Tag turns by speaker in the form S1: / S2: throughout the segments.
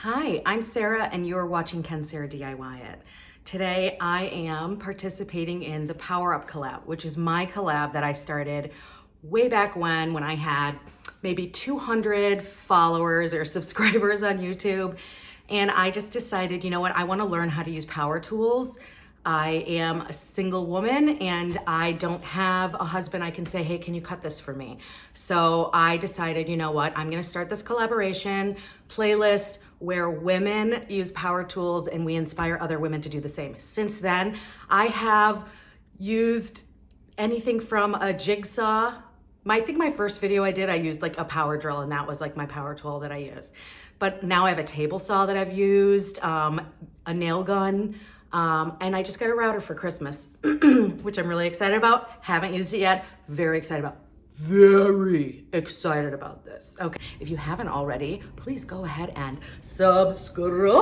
S1: Hi, I'm Sarah and you're watching Can Sarah DIY It. Today I am participating in the Power Up collab, which is my collab that I started way back when I had maybe 200 followers or subscribers on YouTube. And I just decided, you know what, I want to learn how to use power tools. I am a single woman and I don't have a husband I can say, hey, can you cut this for me? So I decided, you know what, I'm gonna start this collaboration playlist where women use power tools and we inspire other women to do the same. Since then, I have used anything from a jigsaw. I think my first video I did, I used like a power drill and that was like my power tool that I used. But now I have a table saw that I've used, a nail gun, and I just got a router for Christmas, which I'm really excited about. Haven't used it yet. Very excited about. Very excited about this. Okay, if you haven't already, please go ahead and subscribe.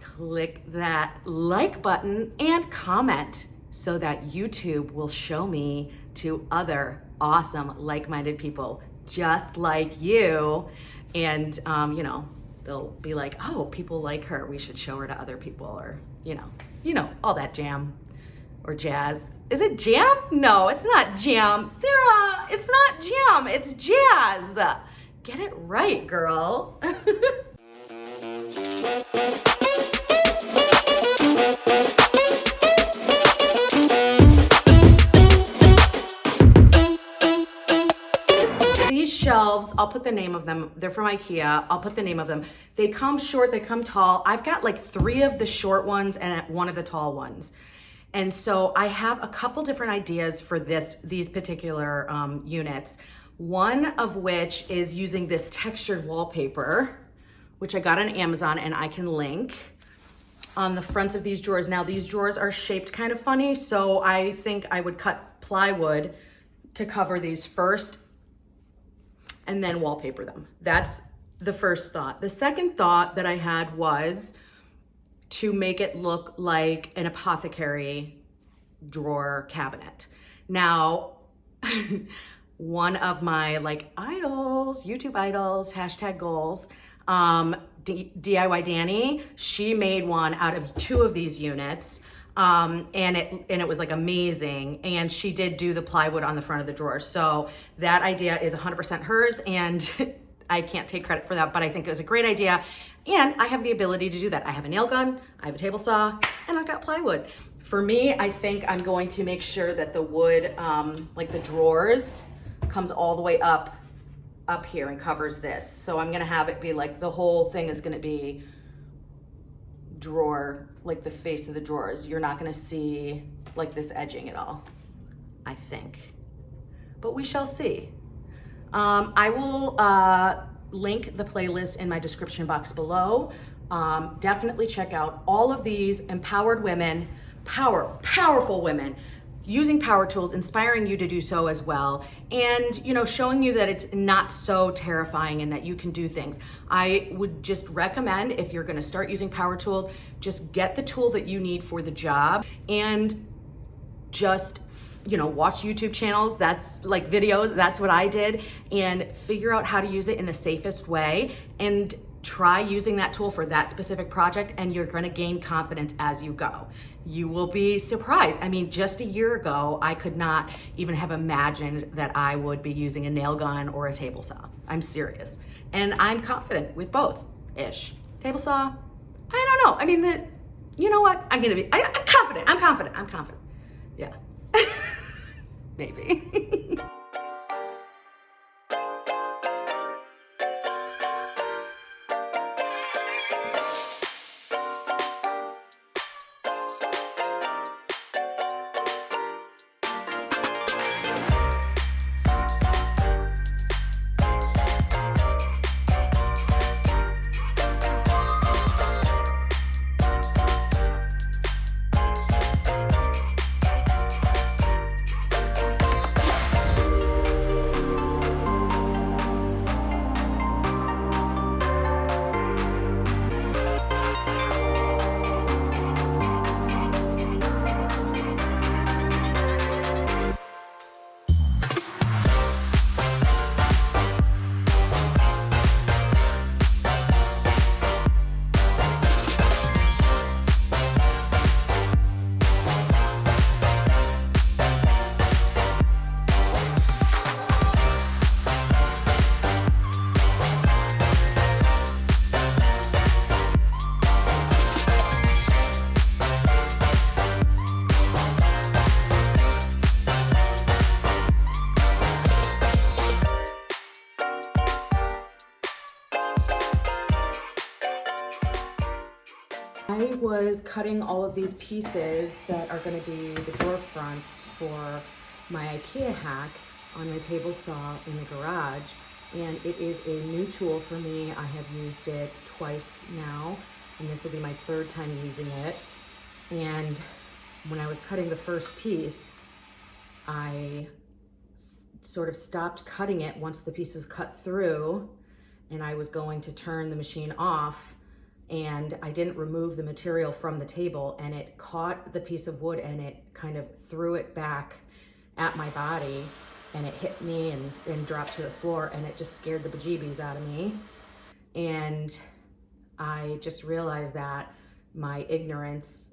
S1: Click that like button and comment so that YouTube will show me to other awesome like-minded people just like you. And, you know, they'll be like, oh, people like her. We should show her to other people, or, you know, all that jam or jazz. Is it jam? No, it's not jam. Sarah, it's not jam, it's jazz. Get it right, girl. These shelves, I'll put the name of them. They're from IKEA. I'll put the name of them. They come short, they come tall. I've got like 3 of the short ones and 1 of the tall ones. And so I have a couple different ideas for these particular units. One of which is using this textured wallpaper, which I got on Amazon and I can link on the fronts of these drawers. Now these drawers are shaped kind of funny, so I think I would cut plywood to cover these first and then wallpaper them. That's the first thought. The second thought that I had was to make it look like an apothecary drawer cabinet. Now, one of my like idols, YouTube idols, hashtag goals, DIY Danny, she made one out of 2 of these units. And it was like amazing. And she did do the plywood on the front of the drawer. So that idea is 100% hers, and I can't take credit for that, but I think it was a great idea. And I have the ability to do that. I have a nail gun, I have a table saw, and I've got plywood. For me, I think I'm going to make sure that the wood, like the drawers, comes all the way up here and covers this. So I'm gonna have it be like, the whole thing is gonna be drawer, like the face of the drawers. You're not gonna see like this edging at all, I think. But we shall see. I will link the playlist in my description box below. Definitely check out all of these empowered women, powerful women, using power tools, inspiring you to do so as well, and you know, showing you that it's not so terrifying and that you can do things. I would just recommend, if you're gonna start using power tools, just get the tool that you need for the job and just, you know, watch YouTube channels, that's like videos, that's what I did, and figure out how to use it in the safest way and try using that tool for that specific project, and you're gonna gain confidence as you go. You will be surprised. I mean, just a year ago, I could not even have imagined that I would be using a nail gun or a table saw. I'm serious. And I'm confident with both-ish. Table saw, I don't know. I mean, you know what? I'm confident. Yeah. Maybe. I was cutting all of these pieces that are going to be the drawer fronts for my IKEA Hack on my table saw in the garage, and it is a new tool for me. I have used it twice now, and this will be my third time using it. And when I was cutting the first piece, I sort of stopped cutting it once the piece was cut through, and I was going to turn the machine off, and I didn't remove the material from the table, and it caught the piece of wood and it kind of threw it back at my body, and it hit me and dropped to the floor, and it just scared the bejeebies out of me. And I just realized that my ignorance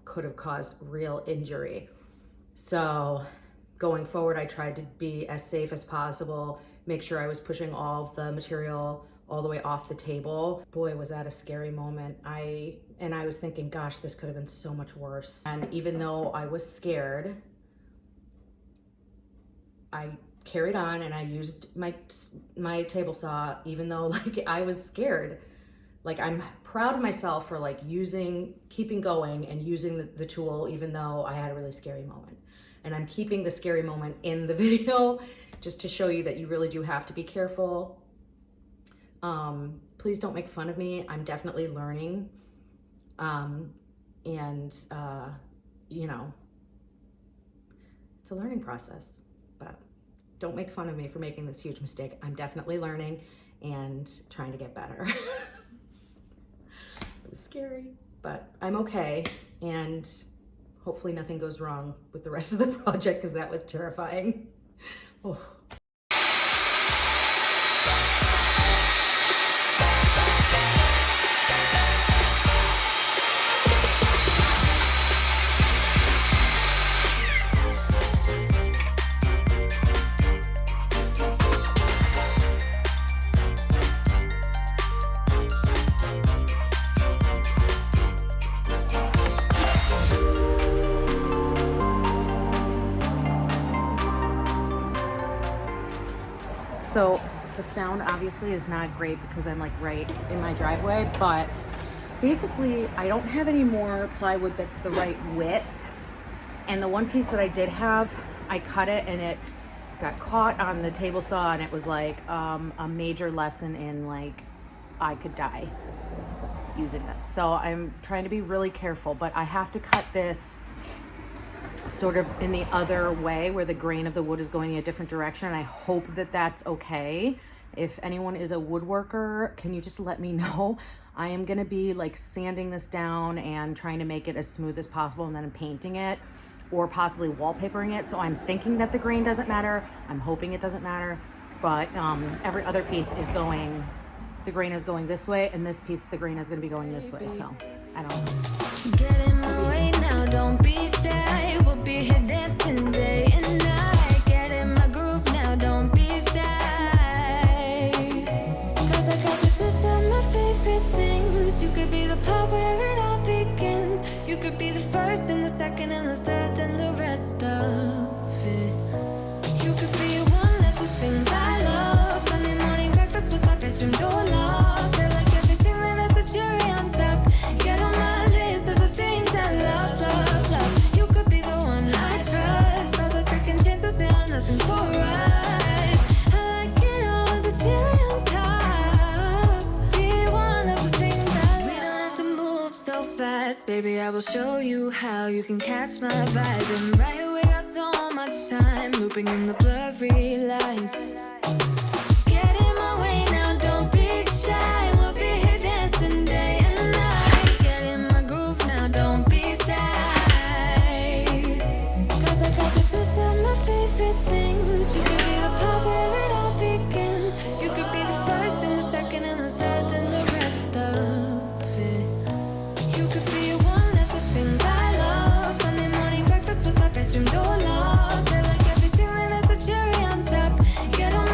S1: could have caused real injury. So going forward, I tried to be as safe as possible, make sure I was pushing all of the material all the way off the table. Boy, was that a scary moment. I was thinking, gosh, this could have been so much worse. And even though I was scared, I carried on and I used my table saw, even though I was scared. I'm proud of myself for keeping going and using the tool, even though I had a really scary moment. And I'm keeping the scary moment in the video just to show you that you really do have to be careful. Please don't make fun of me. I'm definitely learning. You know, it's a learning process, but don't make fun of me for making this huge mistake. I'm definitely learning and trying to get better. It was scary, but I'm okay. And hopefully nothing goes wrong with the rest of the project, because that was terrifying. Oh. So the sound obviously is not great because I'm right in my driveway, but basically I don't have any more plywood that's the right width. And the one piece that I did have, I cut it and it got caught on the table saw, and it was a major lesson in I could die using this. So I'm trying to be really careful, but I have to cut this sort of in the other way where the grain of the wood is going in a different direction. And I hope that that's okay. If anyone is a woodworker, can you just let me know? I am gonna be sanding this down and trying to make it as smooth as possible, and then painting it or possibly wallpapering it. So I'm thinking that the grain doesn't matter. I'm hoping it doesn't matter, but every other piece is going, the grain is going this way, and this piece, the grain is gonna be going this way. So I don't know.
S2: Get in my way now, don't be shy. We'll be here dancing day and night. Get in my groove now, don't be shy. Cause I got this list of my favorite things. You could be the part where it all begins. You could be the first and the second and the third and the rest of it. You could be one of the things I love. Sunday morning breakfast with my bedroom door locked. I like everything that has a cherry on top. Get on my list of the things I love, love, love. You could be the one I trust. For the second chances, they are nothing for us. I like it all with the cherry on top. Be one of the things I love. We don't have to move so fast, baby. I will show you how you can catch my vibe. And right away, got so much time looping in the blurry lights. Get in my way now, don't be shy. We'll be here dancing day and night. Get in my groove now, don't be shy. Cause I got this list of my favorite things. You could be the part where it all begins. You could be the first and the second and the third and the rest of it. You could be one of the things I love. Sunday morning breakfast with my bedroom door locked. I like everything that has a cherry on top. Get on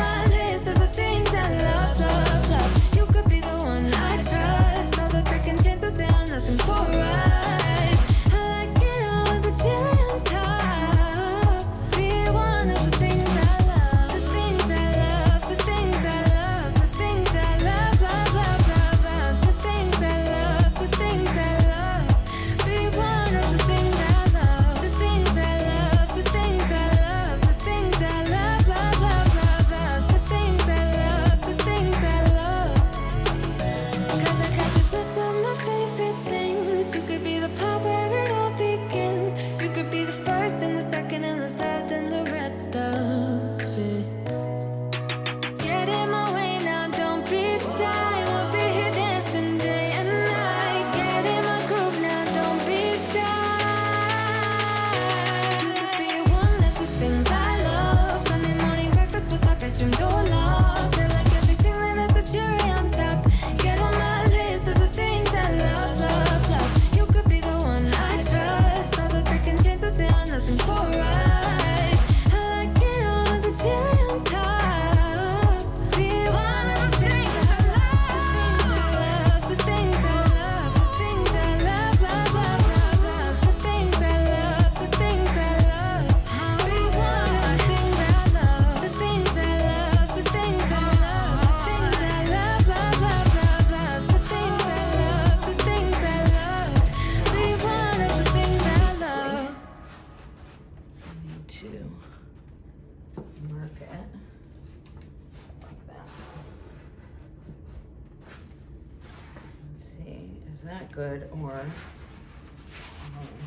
S1: that good, or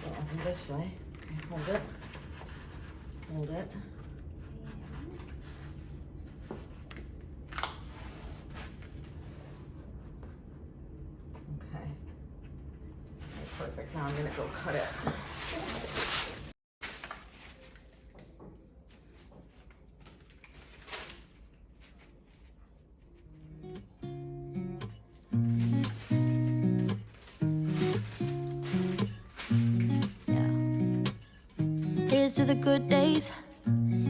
S1: go up this way. Okay, hold it. Hold it. Okay. Perfect. Now I'm gonna go cut it.
S2: Here's to the good days,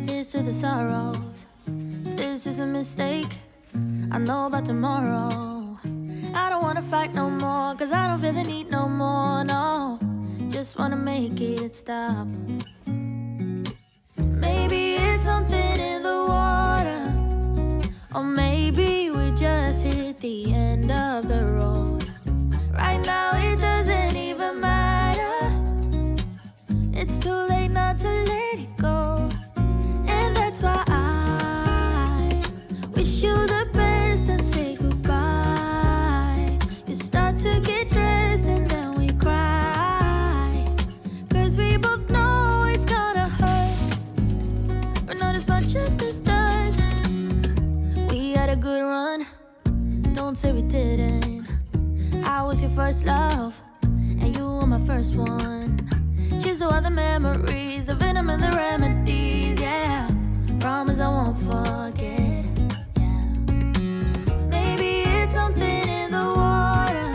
S2: here's to the sorrows. If this is a mistake, I know about tomorrow. I don't wanna fight no more, cause I don't feel the need no more, no. Just wanna make it stop. Maybe it's something in the water, or maybe we just hit the end of the road. Right now it doesn't even matter. It's too late not to let it go. And that's why I wish you the best and say goodbye. You start to get dressed and then we cry, cause we both know it's gonna hurt, but not as much as this does. We had a good run, don't say we didn't. I was your first love, and you were my first one. Cheers to all the memories, the venom and the remedies, yeah. Promise I won't forget, yeah. Maybe it's something in the water,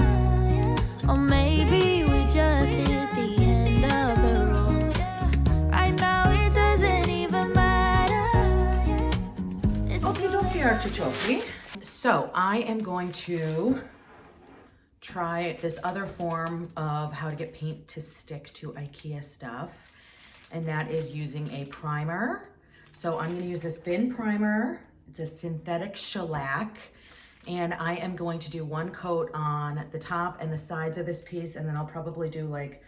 S2: yeah. Or maybe we just hit the end of the road, yeah. Right now it doesn't even matter, yeah. It's
S1: Okie dokie, artichoke. So I am going to try this other form of how to get paint to stick to IKEA stuff, and that is using a primer. So I'm going to use this bin primer. It's a synthetic shellac, and I am going to do one coat on the top and the sides of this piece, and then I'll probably do like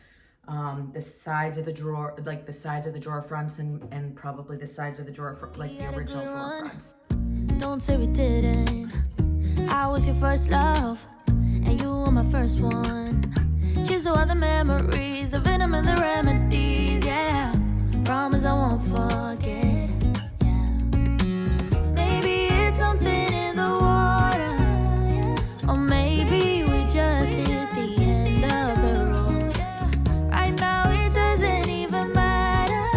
S1: the sides of the drawer, like the sides of the drawer fronts, and probably the sides of the drawer, like the original drawer fronts.
S2: Don't say we didn't. I was your first love, and you were my first one. Cheers to all the memories, the venom and the remedies, yeah. Promise I won't forget, yeah. Maybe it's something in the water, yeah. Or maybe we just hit the end of the road, yeah. Right now it doesn't even matter,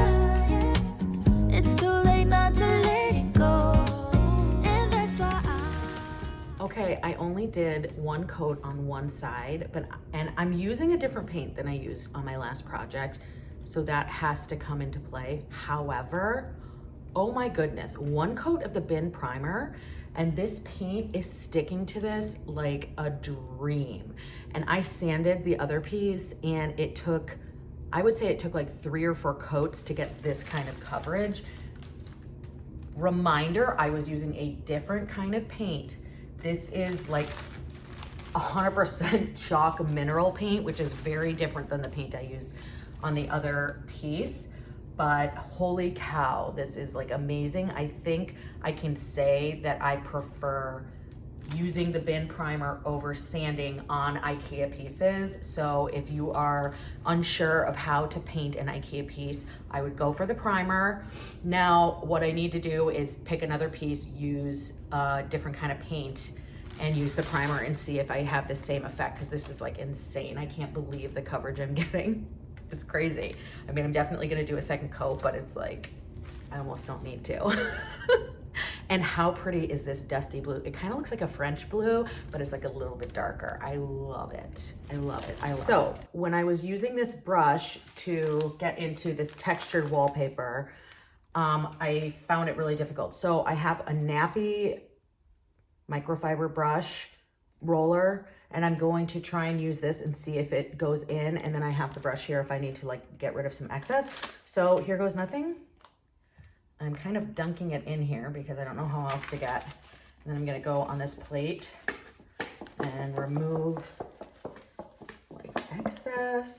S2: yeah. It's too late not to let it go, and that's why
S1: Okay, I only did one coat on one side, and I'm using a different paint than I used on my last project, so that has to come into play. However, oh my goodness, one coat of the bin primer, and this paint is sticking to this like a dream. And I sanded the other piece, and it took, I would say it took like 3 or 4 coats to get this kind of coverage. Reminder, I was using a different kind of paint. This is like 100% chalk mineral paint, which is very different than the paint I used on the other piece. But holy cow, this is like amazing. I think I can say that I prefer using the bin primer over sanding on IKEA pieces. So if you are unsure of how to paint an IKEA piece, I would go for the primer. Now, what I need to do is pick another piece, use a different kind of paint, and use the primer and see if I have the same effect, because this is like insane. I can't believe the coverage I'm getting. It's crazy. I mean, I'm definitely gonna do a second coat, but it's like, I almost don't need to. And how pretty is this dusty blue? It kind of looks like a French blue, but it's like a little bit darker. I love it. I love it. I love it. So when I was using this brush to get into this textured wallpaper, I found it really difficult. So I have a nappy microfiber brush roller, and I'm going to try and use this and see if it goes in, and then I have the brush here if I need to like get rid of some excess. So here goes nothing. I'm kind of dunking it in here because I don't know how else to get. And then I'm gonna go on this plate and remove like excess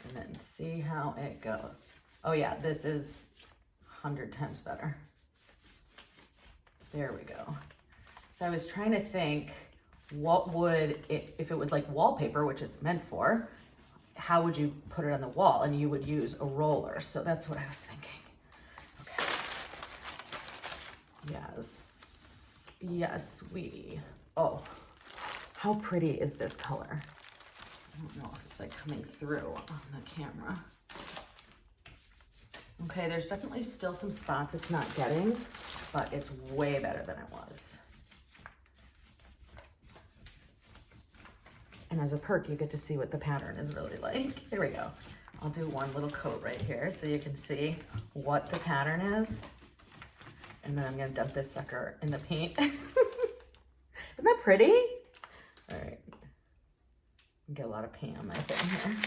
S1: and then see how it goes. Oh yeah, this is 100 times better. There we go. So I was trying to think what would, if it was like wallpaper, which it's meant for, how would you put it on the wall? And you would use a roller. So that's what I was thinking. Okay. Yes. Yes, sweetie. Oh, how pretty is this color? I don't know if it's like coming through on the camera. Okay, there's definitely still some spots it's not getting, but it's way better than it was. And as a perk, you get to see what the pattern is really like. Here we go. I'll do one little coat right here so you can see what the pattern is. And then I'm gonna dump this sucker in the paint. Isn't that pretty? All right. Get a lot of paint on my thing here.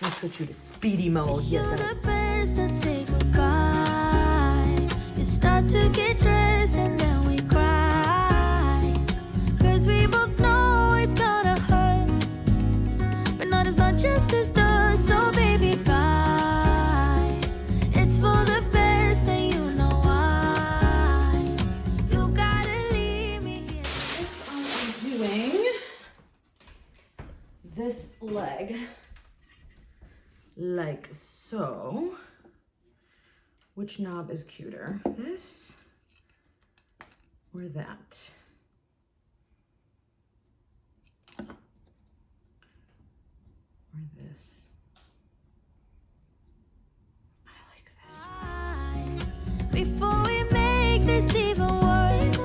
S1: Let me switch you to speedy mode.
S2: You're the best to say goodbye. You start to get dressed and then we cry. Cause we both know it's gonna hurt, but not as much as this does. So baby, bye. It's for the best and you know why. You gotta leave me here.
S1: If I'm doing this leg like so, which knob is cuter? This or that? Or this? I like this.
S2: Before we make this even worse,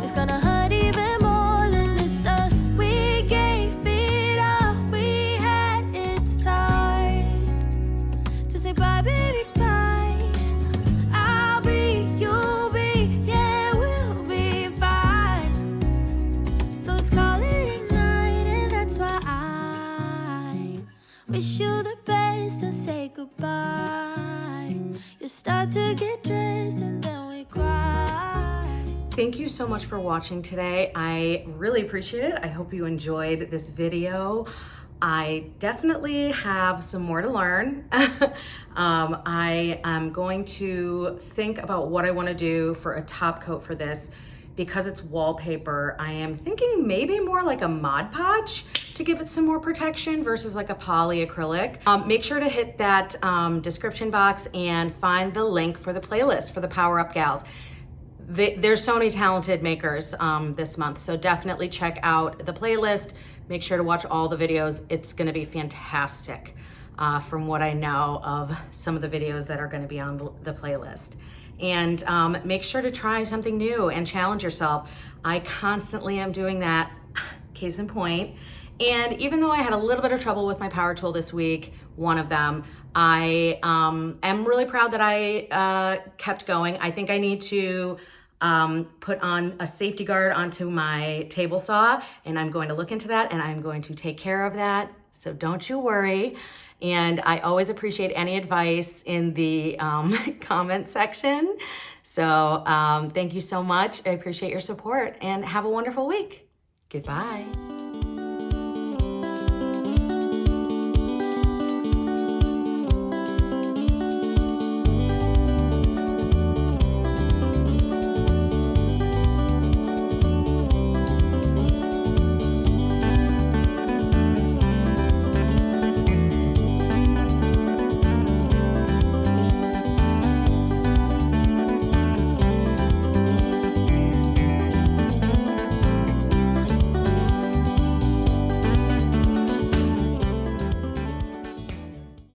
S2: it's gonna hurt even more than this does. We gave it all we had. It's time to say bye, baby, bye. I'll be, you'll be, yeah, we'll be fine. So let's call it a night, and that's why I wish you the best and say goodbye. You start to get dressed and then we cry.
S1: Thank you so much for watching today. I really appreciate it. I hope you enjoyed this video. I definitely have some more to learn. I am going to think about what I want to do for a top coat for this. Because it's wallpaper, I am thinking maybe more like a Mod Podge to give it some more protection versus like a polyacrylic. Make sure to hit that description box and find the link for the playlist for the Power Up Gals. There's so many talented makers this month, so definitely check out the playlist. Make sure to watch all the videos. It's gonna be fantastic from what I know of some of the videos that are gonna be on the playlist. And make sure to try something new and challenge yourself. I constantly am doing that, case in point. And even though I had a little bit of trouble with my power tool this week, one of them, I am really proud that I kept going. I think I need to put on a safety guard onto my table saw, and I'm going to look into that and I'm going to take care of that. So don't you worry. And I always appreciate any advice in the comment section. So thank you so much. I appreciate your support and have a wonderful week. Goodbye.